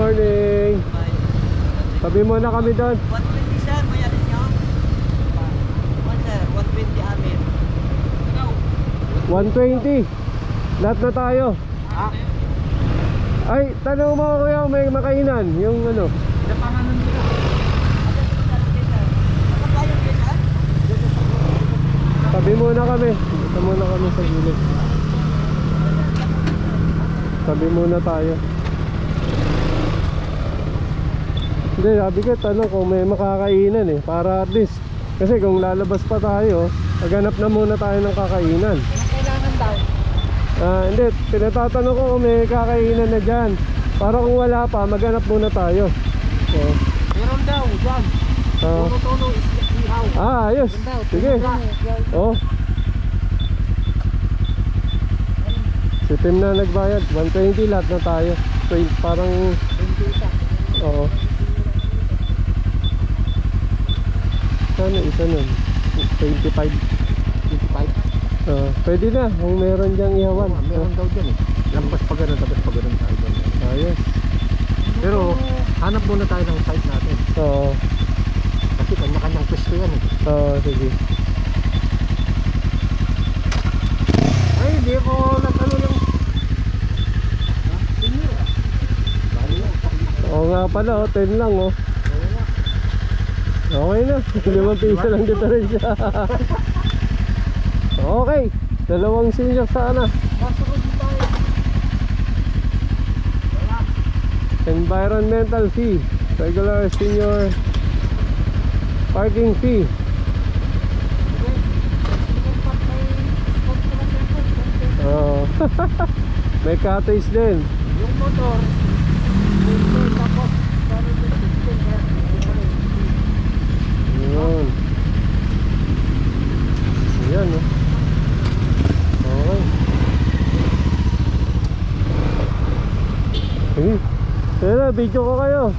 morning. Sabi mo na kami doon. 120 sir, bayarin nyo. Sir, 120 amin. 120. Lahat na tayo. Ha? Ay, tanong mo kuya, may makainan. Yung ano. Napanganan nila. Nakabayad kayo sir? Sabi muna kami. Ito muna kami sa gilid. Sabi muna tayo. Hindi, sabi ko tanong kung may makakainan eh. Para at least. Kasi kung lalabas pa tayo, maghanap na muna tayo ng kakainan. Kailangan daw. Hindi, pinatatanong ko kung may kakainan na dyan. Para kung wala pa, maghanap muna tayo. So, Meron daw, dyan. Tono-tono, ihaw. ayos. Sige. Oh. Si Tim na nagbayad. 120 lahat na tayo. 20, parang... Oo. Sana isa nun. 25. 25. Pwede na kung meron dyang ihawan. Meron daw dyan eh. Lampas pa ganun, tapos pa ganun tayo dyan. Ayos. Pero hanap muna tayo ng site natin. Oo. Kasi kanya-kanyang pwesto yan eh. Sige. Ay, hindi ako nag-ano lang. Oo nga pala, 10 lang oh. Okay na, 5 piso lang diferensya. Okay, 2 senior sana. Masunod tayo. Environmental fee, regular senior parking fee. May cottage din. Yung motor, tapos Yun. Ayan oh. Okay. Sige. Sige, video ko kayo.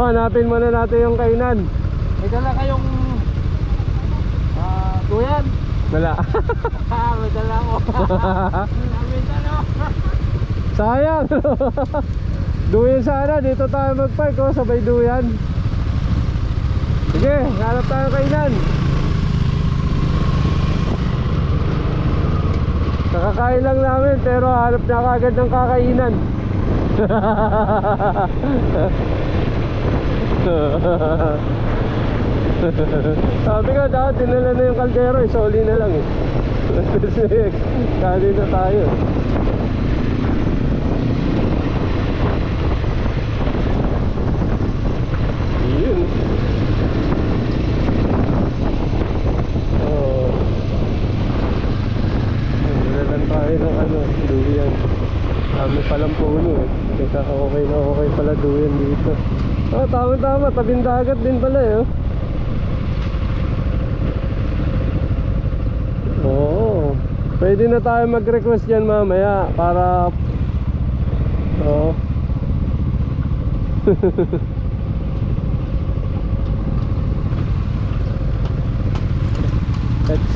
Hanapin muna natin yung kainan. may dala kayong duyan. Wala. May dala ko. May dala ko. Sayang. Duyan sana, dito tayo magpark oh, sabay duyan. Sige, hanap tayo ng kainan. Kakakain lang namin pero hanap na kagad ng kakainan. Sabi ko dapat dinala na yung kaldero, isoli na lang eh. Kasi kali na tayo. Yun. Dinalan tayo ng ano, duyan. Kami palang puno eh. Kaya okay na okay pala duyan dito. Tama-tama, tabing dagat din pala eh. Oo. Pwede na tayo mag-request dyan mamaya para That's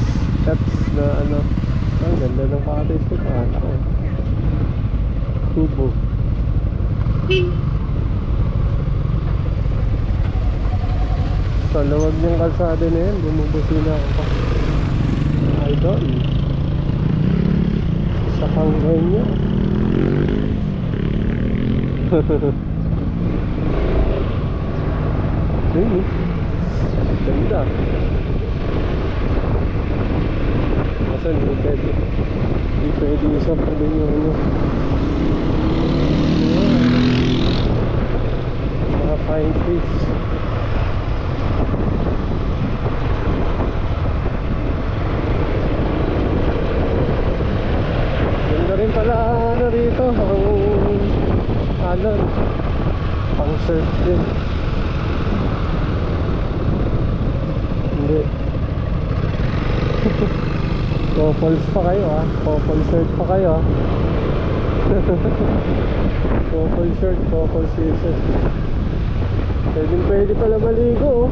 na ano. Ang ganda ng cottage ko pa. Tubo. Sa luwag ng kalsada na yan, bumubusina ako pa. Idol. Sa kangay niya. Ayun, ganda. Kaso hindi pwede. Hindi pwede isa pa din yung ano. Mga pine trees. Ganda rin pala ano rito. Ang alon. Pang surf din. Hindi. Couples pa kayo ah. Couple shirt pa kayo ah. Couple shirt, couple season. Pwede pala maligo oh.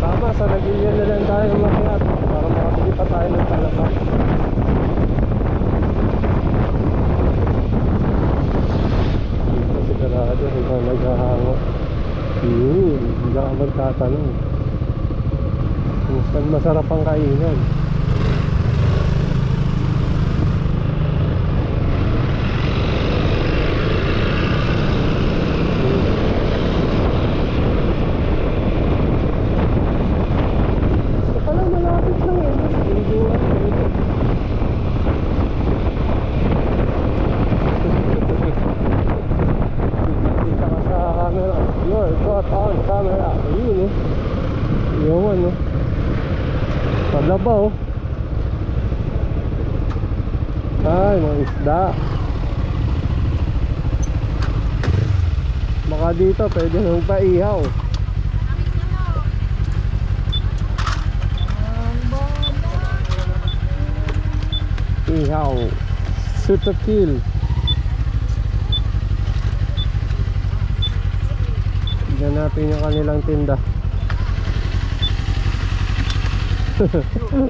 Tama, sa Nagilian na lang tayo makiat para makabili pa tayo ng talaka. Dito sigurado hanggang naghahango. Yun, hindi ako magtatanong kung saan masarap ang kainan. Paglabaw. Ay, mga isda. Baka dito pwede nang paihaw. Ihaw. Sutakil. Tignan natin yung kanilang tinda.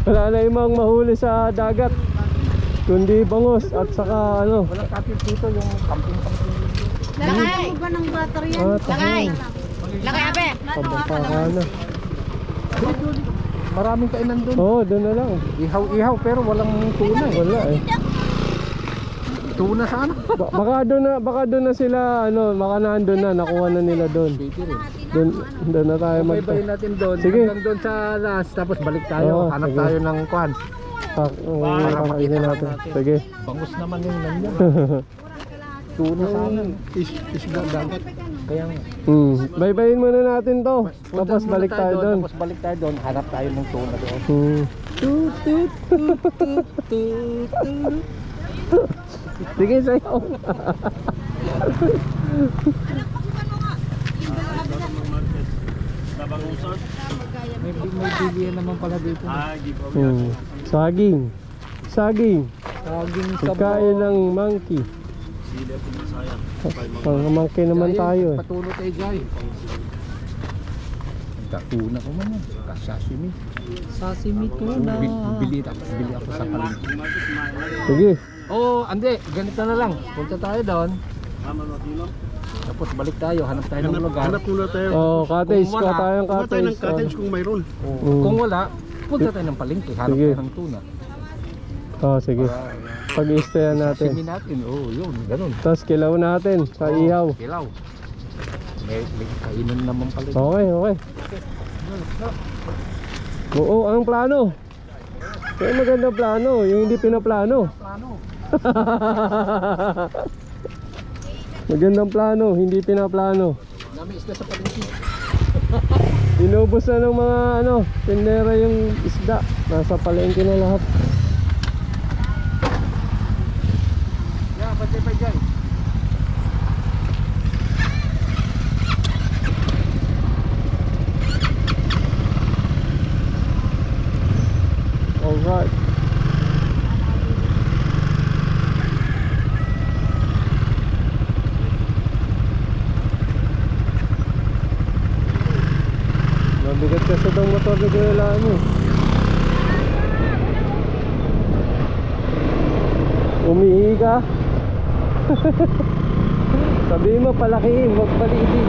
Wala na imang mahuli sa dagat kundi bangus at saka ano. Walang kapit dito yung camping. Lakay! Ba ng butter yan? Lakay! Lakay, abe! Pabaka na. Maraming kainan doon. Oo, doon na lang. Ihaw pero walang tuna eh. Wala eh. Tuna sana. Baka doon na sila ano, baka nandun na, nakuha na nila doon. Pwede rin. Doon na tayo Ibayin natin doon. Sige. Hanggang doon sa last. Tapos balik tayo. Oo, Hanap sige. tayo ng kwan. Kakainin natin. Sige. Bangus naman yung nandiyan. Tuna sana. Isda dagat. Kaya nga. Baybayin muna natin to. Punta Tapos muna balik tayo doon. Tapos balik tayo doon. Hanap tayo ng tuna doon. Sige, sayo. May bilihan naman pala dito. Saging. Saging Pagkain ng monkey. Pang-monkey naman tayo. Patulo tayo Jai. Tuna ko man. Kasashimi. Sashimi tuna. Bili ako sa palengke. Sige. Oh, ande, ganito na lang. Punta tayo doon. Tapos balik tayo, hanap tayo ng lugar. Hanap muna tayo. Oh, cottage. Kung Kuha wala, tayong Kuha tayo ng cottage. cottage kung mayroon. Kung wala, punta tayo ng palengke. Hanap Sige. tayo ng tuna. Oh, sige. Pag-i-stayan natin. Sashimi natin. Oh, yun, ganun. Tapos kilaw natin sa ihaw. Kilaw. May kainan naman pala. Okay, okay. Oo, ang plano. Kaya maganda plano, yung hindi pinaplano. Plano. Magandang plano, hindi pinaplano. Dami isda sa palengke. Inubos na ng mga ano, tindera yung isda. Nasa palengke na lahat. Yeah, pati pa dyan. Alright. Mabigat kasi itong motor na ginalaan mo. Umihi ka. Sabihin mo palakihin, huwag paliitin.